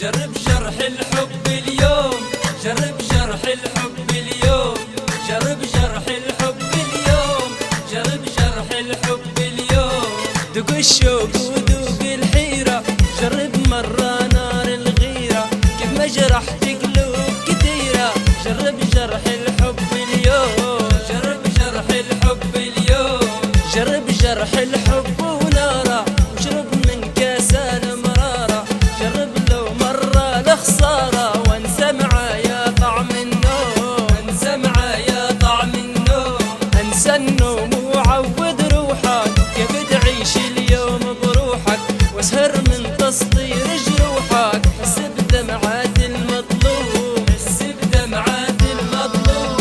جرب جرح الحب اليوم، جرب جرح الحب اليوم، جرب جرح الحب اليوم، جرب جرح الحب اليوم. ذوق الشوق وذوق الحيرة، جرب مرة نار الغيرة، كيف ما جرحت قلوب كثيرة. جرب جرح الحب اليوم، جرب جرح الحب اليوم، جرب جرح الحب وناره، واشرب من كاس المرارة. جرب لو مرة الخسارة، وانسى معايا طعم النوم، انسى معايا طعم النوم. انسى النوم وعود روحك، كيف تعيش اليوم بروحك، واسهر من تسطير جروحك. حس بدمعات المطلوب، حس بدمعات المطلوب.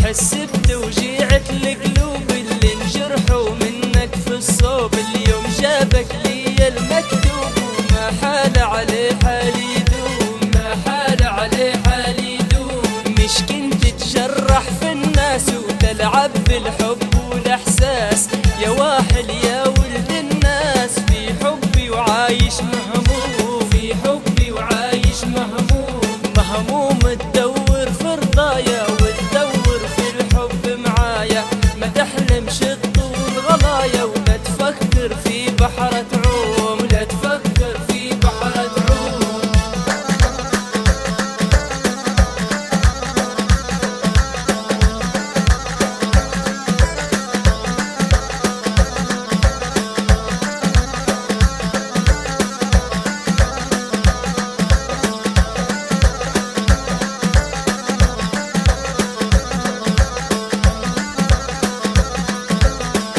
حس بتوجيعة القلوب اللي انجرحوا منك في الصوب. اليوم جابك لي المكتوب، وما حال عليه حال يدوم، ما حال عليه حال يدوم. مش كنت تجرح في الناس وتلعب بالحب والاحساس، يا واحد يا ولد الناس، في حبي وعايش مهموم، في حبي وعايش مهموم. مهموم تدور في رضايا وتدور في الحب معايا، ما تحلمش تطول غلايا، ولا تفكر في بحر تعوم، لا تفكر في بحر تعوم.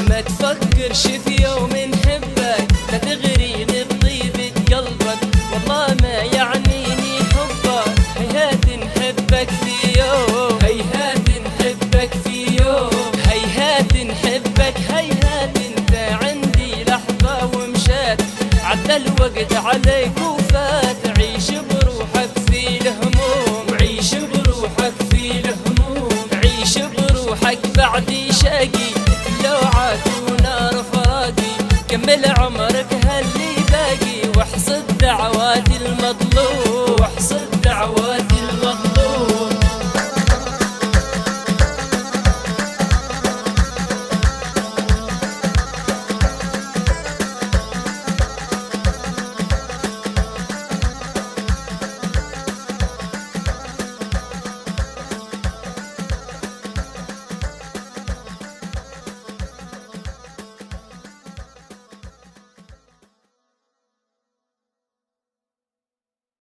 ما تفكرش في يوم نحبك، لا تغريني بطيبة قلبك، والله ما يعنيني حبك. هيهات نحبك في يوم، هيهات نحبك في يوم، هيهات نحبك، هيهات. انت عندي لحظة ومشات، عدى الوقت عليك وفات. عيش بروحك في الهموم، عيش بروحك في الهموم، عيش بروحك بعدي شاقي.